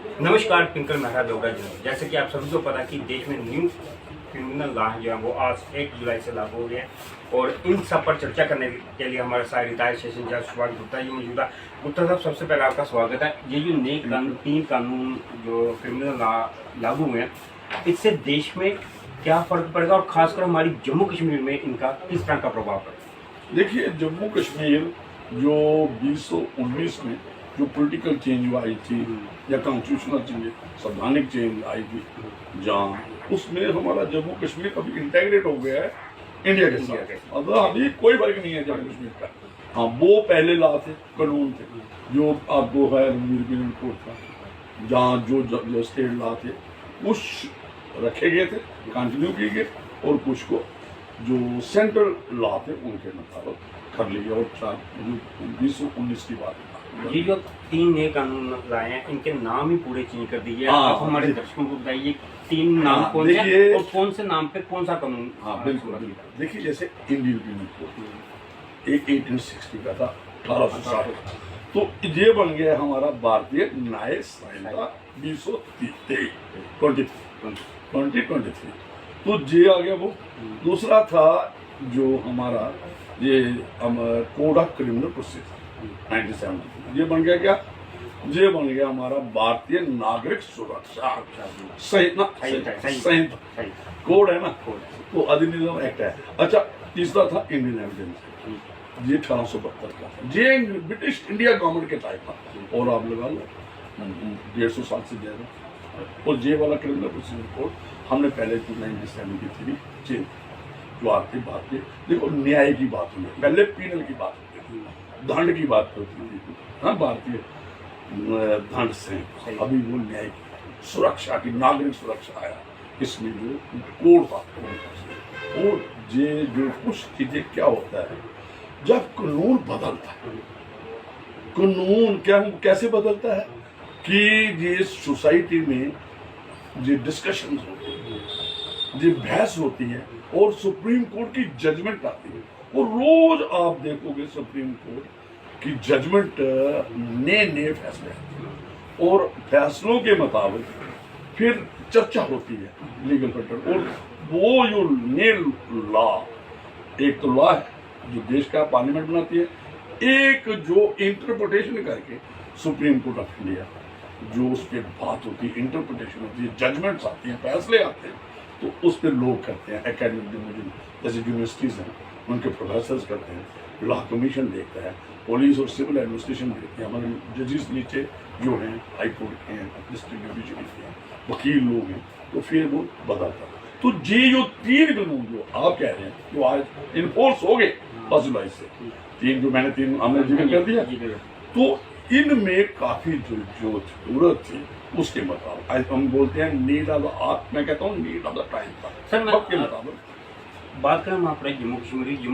नमस्कार, ट्विंकल मेहरा डोगरा जी। जैसे कि आप सभी को पता कि देश में न्यू क्रिमिनल लॉ जो है वो आज 1 जुलाई से लागू हो गए हैं और इन सब पर चर्चा करने के लिए हमारे साथ रिटायर्ड सेशन जज सुभाष गुप्ता जी मौजूद है। गुप्ता साहब, सबसे पहले आपका स्वागत है। ये जो नए कानून 3 कानून जो क्रिमिनल लॉ लागू हुए हैं, इससे देश में क्या फर्क पड़ेगा और खासकर हमारी जम्मू कश्मीर में इनका किस तरह का प्रभाव पड़ेगा? देखिए, जम्मू कश्मीर जो 2019 में जो पॉलिटिकल चेंज आई थी या कॉन्स्टिट्यूशनल चेंज, संवैधानिक चेंज आई थी, जहाँ उसमें हमारा जम्मू कश्मीर अभी इंटेग्रेट हो गया है इंडिया के साथ। मतलब अभी कोई फर्क नहीं है जम्मू कश्मीर का। हाँ, वो पहले लॉ थे, कानून थे, जो आपको है यूरोपियन कोर्ट का, जहाँ जो स्टेट लॉ थे कुछ रखे गए थे, कंटिन्यू किए गए, और कुछ को जो सेंट्रल लॉ थे उनके मुताबिक कर लिए। और 2019 की बात है। ये जो 3 नए कानून लाए हैं, इनके नाम ही पूरे चेंज कर दिए। आप हमारे दर्शकों को बताइए 3 नाम कौन से हैं और कौन से नाम पे कौन सा कानून? हाँ, बिल्कुल। देखिए, जैसे इंडियन पीनल कोड एक 1860 का था, 1860, तो ये बन गया हमारा भारतीय न्याय संहिता 2023। तो ये आ गया वो। दूसरा था जो हमारा ये कोड ऑफ क्रिमिनल प्रोसीजर 1970, ये बन गया क्या? ये बन गया हमारा भारतीय नागरिक सुरक्षा संहिता, कोड है ना, तो अधिनियम एक्ट है। अच्छा, तीसरा था इंडियन एविडेंस, ये 1872 का, ये ब्रिटिश इंडिया गवर्नमेंट के टाइप था, और आप लगा लो 150 साल से ज्यादा। और ये वाला क्रिमिनल प्रोसीजर कोड हमने पहले 1973 चेंज, जो आपकी बात की, देखो न्याय की बात हुई, पहले पीनल की बात होती थी, दंड की बात होती थी, हाँ, भारतीय दंड से, अभी वो न्याय की सुरक्षा की, नागरिक सुरक्षा आया, इसमें जो कोड था। और ये जो कुछ चीजें क्या होता है, जब कानून बदलता है, कानून क्या कैसे बदलता है कि ये सोसाइटी में जो डिस्कशन होती है, जो बहस होती है, और सुप्रीम कोर्ट की जजमेंट आती है, और रोज आप देखोगे सुप्रीम कोर्ट की जजमेंट नए फैसले आते हैं, और फैसलों के मुताबिक फिर चर्चा होती है लीगल मैटर। और वो जो नए लॉ, एक तो लॉ है जो देश का पार्लियामेंट बनाती है, एक जो इंटरप्रिटेशन करके सुप्रीम कोर्ट ऑफ इंडिया, जो उस पर बात होती है, इंटरप्रिटेशन होती है, जजमेंट्स आती हैं, फैसले आते हैं, तो उस पर लोग करते हैं। एकेडमिक डिवीजन जैसे यूनिवर्सिटीज़ हैं, उनके प्रोफेसर्स करते हैं, लॉ कमीशन देखता है, पुलिस और सिविल एडमिनिस्ट्रेशन देखते हैं, हमारे जजेस नीचे जो हैं हाई कोर्ट के हैं, डिस्ट्रिक्ट जुडिशरी के हैं, वकील लोग हैं, तो फिर वो बदलता है। तो ये जो 3 कानून जो आप कह रहे हैं, जो आज इन्फोर्स हो गए 1 जुलाई से, 3 जो मैंने 3 हमने जिक्र कर दिया, तो इनमें काफी जो जरूरत थी उसके मुताबिक आज हम बोलते हैं नीड ऑफ द आवर, मैं कहता हूँ नीड ऑफ द टाइम था। सर, मैं वक्त के मुताबिक बात करें वहाँ पर जम्मू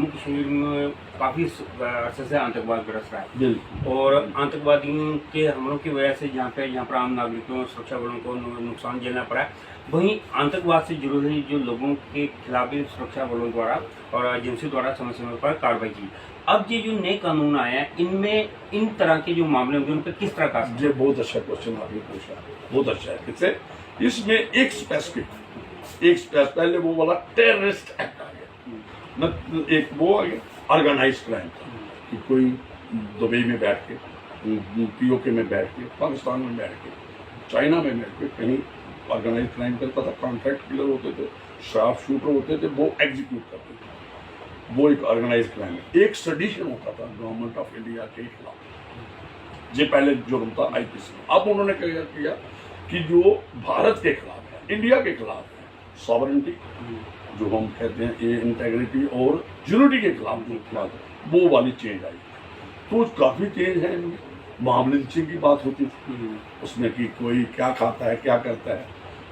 कश्मीर में काफ़ी अरसे से आतंकवाद बरस रहा है, और आतंकवादियों के हमलों की वजह से यहाँ पर आम नागरिकों, सुरक्षा बलों को नुकसान झेलना पड़ा है। वहीं आतंकवाद से जुड़े हुए जो लोगों के खिलाफ भी सुरक्षा बलों द्वारा और एजेंसी द्वारा समय समय पर कार्रवाई की। अब ये जो नए कानून आए हैं, इनमें इन तरह के जो मामले होंगे उन पर किस तरह का? ये बहुत अच्छा क्वेश्चन आपने पूछा, बहुत अच्छा है। किससे? इसमें एक स्पेसिफिक, पहले वो वाला टेररिस्ट एक्ट आ गया, न एक वो आ गया ऑर्गेनाइज क्राइम था, कि कोई दुबई में बैठ के, पीओके में बैठ के, पाकिस्तान में बैठ के, चाइना में बैठ के कहीं ऑर्गेनाइज क्राइम करता था, कॉन्ट्रैक्ट किलर होते थे, शार्प शूटर होते थे, वो एग्जीक्यूट करते थे, वो एक ऑर्गेनाइज क्राइम है। एक सडिशन होता था गवर्नमेंट ऑफ इंडिया के खिलाफ, ये पहले जुर्म था आईपीसी में। अब उन्होंने क्या किया कि जो भारत के खिलाफ है, इंडिया के खिलाफ है, सॉवरेनिटी जो हम कहते हैं, ये इंटेग्रिटी और यूनिटी के खिलाफ जो खिलाफ है, वो वाली चेंज आई। तो काफी चेंज है इनमें। मॉब लिंचिंग की बात होती थी उसमें, कि कोई क्या खाता है, क्या करता है,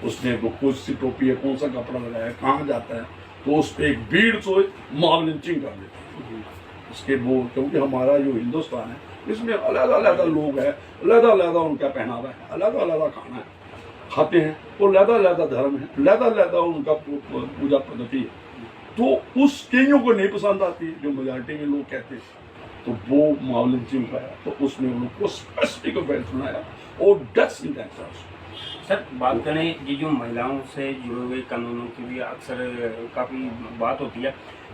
उसने वो कौन सी टोपी है, कौन सा कपड़ा लगाया है, कहाँ जाता है, तो उस पर एक भीड़ सोए मॉब लिंचिंग कर देती है उसके वो। क्योंकि हमारा जो हिंदुस्तान है, इसमें अलग अलग लोग हैं, अलग अलग उनका पहनावा है, अलग अलग खाना है, खाते हैं, और अलग अलग धर्म है, अलग अलग उनका पूजा पद्धति है। तो उस कईयों को नहीं पसंद आती, जो मेजॉरिटी में लोग कहते हैं, तो वो मॉब लिंचिंग का है। तो उसमें उनको स्पेसिफिक ऑफेंस बनाया और डेथ सेंटेंस है। सर बात करें ये जो महिलाओं से जुड़े हुए कानूनों की भी अक्सर काफ़ी बात होती है,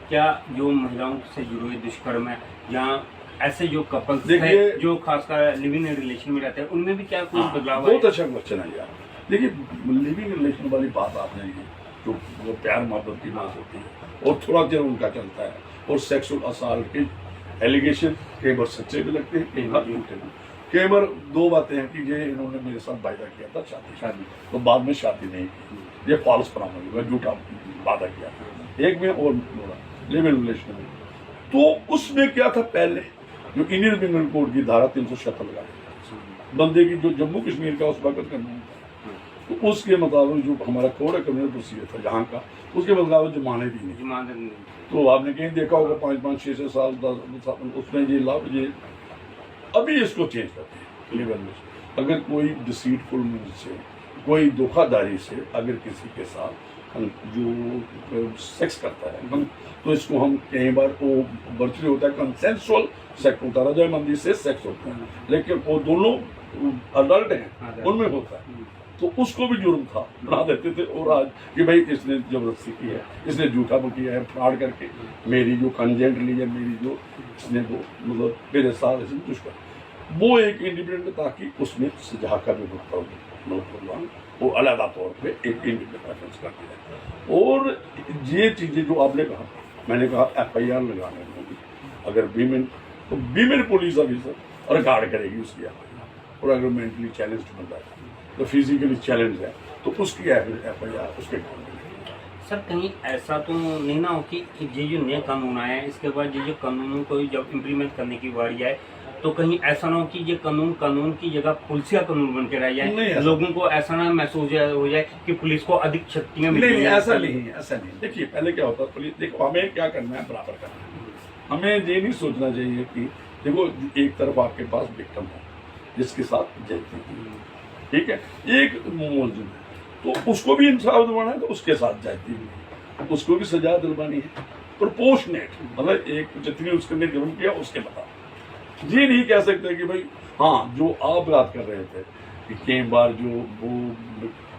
क्या जो महिलाओं से जुड़े हुए दुष्कर्म है या ऐसे जो कपल्स है जो खासकर लिविंग रिलेशन में रहते हैं उनमें भी क्या कोई बदलाव है? बहुत अच्छा क्वेश्चन है यार। देखिए लिविंग रिलेशन वाली बात आपने ये जो वो प्यार मोहब्बत की बात होती है और थोड़ा देर उनका चलता है और सेक्सुअल असॉल्ट के एलिगेशन कई बार सच्चे भी लगते हैं, कई बार झूठे भी। कई बार दो बातें हैं कि ये इन्होंने मेरे साथ वायदा किया था शादी तो बाद में शादी नहीं की, ये फॉल्स प्रॉमिस में झूठा वादा किया था। एक में और बोला लिविंग रिलेशन में, तो उसमें क्या था पहले जो इंडियन पेनल कोड की धारा 376 लगाई बंदे की जो जम्मू कश्मीर का उस वक्त कानून था, तो उसके मुताबिक जो हमारा कोड क्रिमिनल प्रोसीजर था यहाँ का, उसके मुताबिक जमाने भी नहीं। तो आपने कहीं देखा होगा 5-5, 6 साल 10 उसमें ये लाभ ये अभी इसको चेंज करते हैं लेवल में। अगर कोई डिसीटफुल मीन्स से कोई धोखाधड़ी से अगर किसी के साथ हम जो सेक्स करता है हम, तो इसको हम कई बार वो वर्चुअली होता है कंसेंसुअल सेक्स होता है, रजामंदी से सेक्स होता है, लेकिन वो दोनों अडल्ट हैं उनमें होता है, तो उसको भी जुर्म था बना देते थे। और आज कि भाई इसने जबरदस्ती की है, इसने झूठा किया है, फ्रॉड करके मेरी जो कंजेंट ली है, मेरी जो इसने वो मतलब मेरे साथ इसने दुष्कर्म, वो एक इंडिपेंडेंट ताकि उसमें सजा का भी भुगतान वो अलग तौर पे एक इंडिपेंडेंट रेफरेंस करती है। और ये चीज़ें जो आपने कहा, मैंने कहा FIR लगाने होगी अगर वीमेन, तो वीमेन पुलिस ऑफिसर रिकॉर्ड करेगी उसकी FIR, और अगर मेंटली चैलेंज बंदा है तो फिजिकली चैलेंज है तो उसकी FIR उसके सर कहीं ऐसा तो नहीं ना हो कि ये जो नए कानून आए हैं इसके बाद ये जो कानूनों को जब इम्प्लीमेंट करने की बारी आए तो कहीं ऐसा ना हो कि ये कानून की जगह पुलिसिया कानून बन के रह जाए, लोगों को ऐसा ना महसूस हो जाए कि पुलिस को अधिक शक्तियां मिल रही हैं। ऐसा नहीं। देखिए पहले क्या होता है पुलिस, देखो हमें क्या करना है, बराबर करना है। हमें ये नहीं सोचना चाहिए कि देखो एक तरफ आपके पास विक्टिम है जिसके साथ जयती है, ठीक है, एक मौजूद है तो उसको भी इंसाफ दिलवाना है, तो उसके साथ जाती है उसको भी सजा दिलवानी है प्रोपोर्शनेट, मतलब एक जितनी उसने जुर्म किया उसके बता। ये नहीं कह सकते कि भाई हाँ जो आप बात कर रहे थे कि कई बार जो वो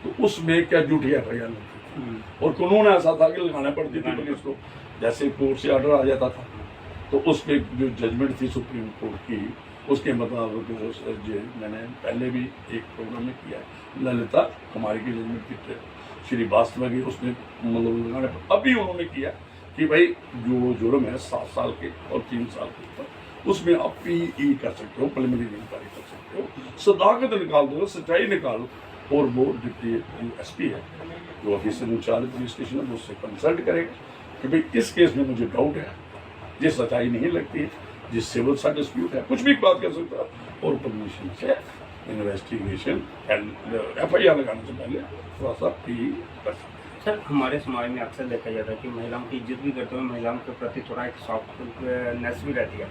तो उसमें क्या झूठी FIR लगती थी और कानून ऐसा था कि लगाना पड़ती थी पुलिस को, जैसे कोर्ट से ऑर्डर आ जाता था तो उसमें जो जजमेंट थी सुप्रीम कोर्ट की उसके मुताबिक मैंने पहले भी एक प्रोग्राम में किया है, ललिता कुमारी की जजमेंट की श्री वास्तव की उसमें मतलब लगाने पर अभी उन्होंने किया कि भाई जो जुर्म है 7 साल के और 3 साल के ऊपर उसमें आप PE कर सकते हो, प्रिलिमिनरी इंक्वायरी कर सकते हो, सदाकत निकाल दो, सच्चाई निकालो, और वो डिप्टी SP है जो ऑफिसर इंचार्ज पुलिस स्टेशन है उससे कंसल्ट करेगा कि भाई इस केस में मुझे डाउट है, ये सच्चाई नहीं लगती है, जिस सिविल सा डिस्प्यूट है, कुछ भी बात कर सकता है, और परमिशन से इन्वेस्टिगेशन FIR लगाने से पहले थोड़ा सा PE कर सकते हैं। सर हमारे समाज में अक्सर देखा जाता है कि महिलाओं की इज्जत भी करते हुए महिलाओं के प्रति थोड़ा एक सॉफ्टनेस भी रहती है,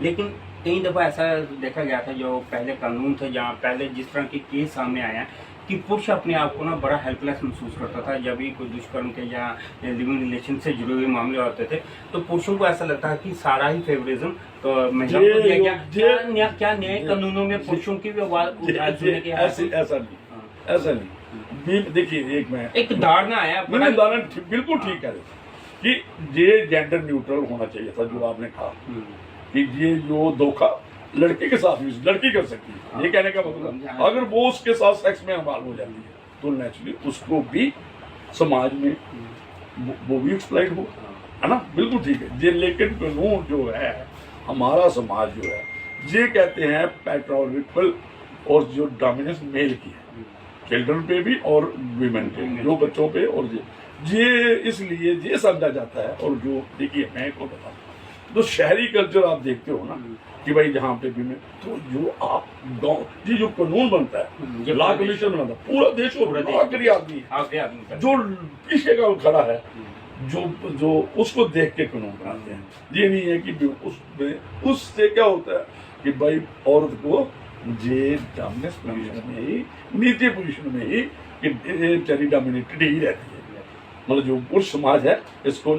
लेकिन कई दफ़ा ऐसा देखा गया था जो पहले कानून थे जहाँ पहले जिस तरह के केस सामने आए हैं कि पुरुष अपने आप को ना बड़ा हेल्पलेस महसूस करता था जब भी कोई दुष्कर्म के या लिविंग रिलेशन से जुड़े हुए मामले होते थे, तो पुरुषों को ऐसा लगता है कि सारा ही फेवरिज्म तो महिलाओं को दिया गया। क्या नए कानूनों में पुरुषों की भी आवाज सुनने की? ऐसा नहीं। देखिए एक धारणा आया, बिल्कुल ठीक है कि ये जेंडर न्यूट्रल होना चाहिए था जो आपने कहा कि ये जो धोखा लड़के के साथ लड़की कर सकती है, ये कहने का मतलब अगर वो उसके साथ सेक्स में इन्वॉल्व हो जाती है तो नेचुरली उसको भी समाज में वो भी एक्सप्लॉइट हो, है ना, बिल्कुल ठीक है ये। लेकिन कानून जो है हमारा समाज जो है ये कहते हैं पैट्रियार्कल और जो डोमिनेंस मेल की है चिल्ड्रन पे भी और वीमेन पे, जो बच्चों पे, और ये इसलिए ये समझा जाता है। और जो देखिए मैं को बताऊँ तो शहरी कल्चर आप देखते हो ना कि भाई जहाँ पे भी में तो जो आप गाँव ये जो कानून बनता है लॉ कमीशन बनता है पूरा देश को आखिरी आदमी है जो पीछे का खड़ा है जो उसको देख के कानून बनाते हैं। ये नहीं है कि उससे क्या होता है कि भाई औरत को ये डोमिनेंस पोजीशन में ही नीचे पोजीशन में ही कि डोमिनेटेड ही रहती है, मतलब जो पुरुष समाज है इसको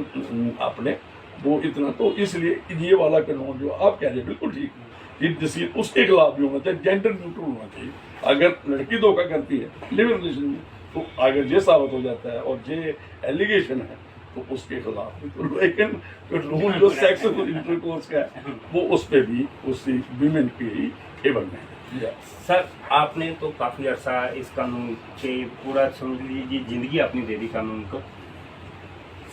अपने वो इतना, तो इसलिए ये वाला कानून जो आप कह रहे हैं बिल्कुल ठीक कि जिसकी उसके खिलाफ भी होना चाहिए, जेंडर न्यूट्रल होना चाहिए। अगर लड़की धोखा करती है लिव इन रिलेशन में, तो अगर ये साबित हो जाता है और ये एलिगेशन है तो उसके खिलाफ भी। तो लेकिन रूल जो सेक्स इंटरकोर्स का है वो उस पर भी उसी विमेन के ही फेवर में है। सर आपने तो काफ़ी अर्सा इस कानून के पूरा समझ लीजिए ज़िंदगी अपनी दे दी कानून को।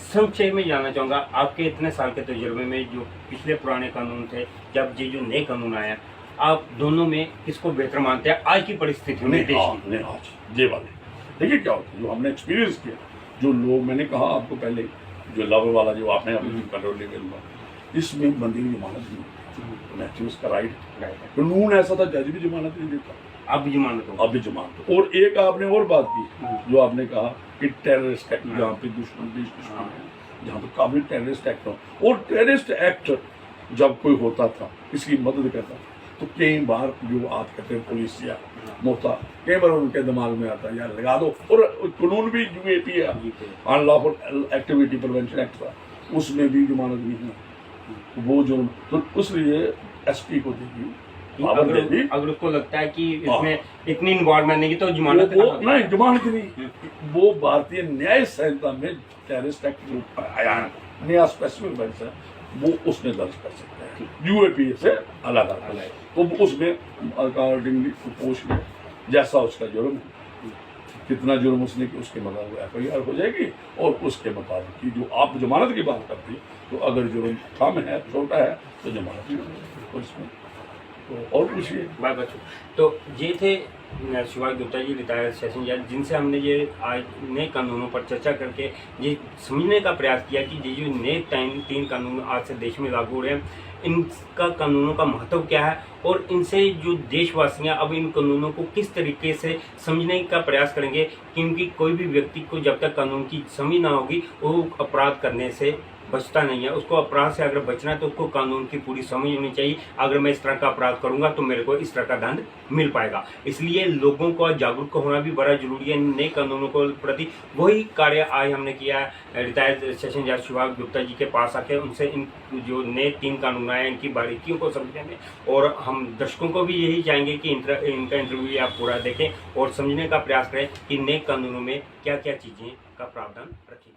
संक्षेप में जानना चाहूँगा आपके इतने साल के तजुर्बे में जो पिछले पुराने कानून थे, जब ये जो नए कानून आया, आप दोनों में किसको बेहतर मानते हैं आज की परिस्थिति में? नहीं आज ये वाले देखिए क्या होता है, जो हमने एक्सपीरियंस किया, जो लोग, मैंने कहा आपको पहले, जो लव वाला जो आपने अपनी कंट्रोल लेवल हुआ, इसमें बंदी की जमानत नहीं होती, नेचुरल उसका राइट। कानून ऐसा था जज भी जमानत नहीं देता, अब जमानत हो, अभी जमानत। और एक आपने और बात की जो आपने कहा कि टेररिस्ट एक्ट, जहाँ पे दुश्मन देश दुश्मन है, जहाँ पे काफी टेररिस्ट एक्ट हो, और टेररिस्ट एक्ट जब कोई होता था इसकी मदद करता तो कई बार जो आप कहते हैं पुलिस या मोहता, कई बार उनके दिमाग में आता है यार लगा दो। और कानून भी यूएपी है, अनलॉफुल एक्टिविटी प्रिवेंशन एक्ट था, उसमें भी जमानत नहीं है वो जुर्म, तो उसलिए एसपी को देगी। अगर उसको लगता है कि इसमें इतनी इन्वॉल्वमेंट नहीं तो जमानत नहीं, जमानत नहीं। वो भारतीय न्याय संहिता में टेररिस्ट एक्ट जो आया है नया स्पेसिफिक बेंच है, वो उसमें दर्ज कर सकते हैं, यूएपी से अलग अलग। तो उसमें अकॉर्डिंगली पोस्ट में जैसा उसका जुर्म है, कितना जुर्म उसने कि उसके मुताबिक एफआईआर हो जाएगी, और उसके मुताबिक की जो आप जमानत की बात करती हैं, तो अगर जुर्म कम है, छोटा है, तो जमानत नहीं होगी। तो इसमें तो और पूछिए। बाय बच्चों, तो ये थे शिवाजी गुप्ता जी, रिटायर्ड सेशन जज, जिनसे हमने ये आज नए कानूनों पर चर्चा करके ये समझने का प्रयास किया कि ये जो नए 3 कानून आज से देश में लागू हो रहे हैं, इनका कानूनों का महत्व क्या है, और इनसे जो देशवासियां अब इन कानूनों को किस तरीके से समझने का प्रयास करेंगे, क्योंकि कोई भी व्यक्ति को जब तक कानून की समझ ना होगी वो अपराध करने से बचता नहीं है। उसको अपराध से अगर बचना है तो उसको कानून की पूरी समझ होनी चाहिए। अगर मैं इस तरह का अपराध करूंगा तो मेरे को इस तरह का दंड मिल पाएगा। इसलिए लोगों को जागरूक होना भी बड़ा जरूरी है नए कानूनों को प्रति। वही कार्य आज हमने किया है रिटायर्ड सेशन जज शिवाजी गुप्ता जी के पास आके, उनसे इन जो नए 3 कानून आए इनकी बारीकियों को समझने में, और हम दर्शकों को भी यही चाहेंगे कि इनका इंटरव्यू आप पूरा देखें और समझने का प्रयास करें कि नए कानूनों में क्या क्या चीज़ें का प्रावधान रखें।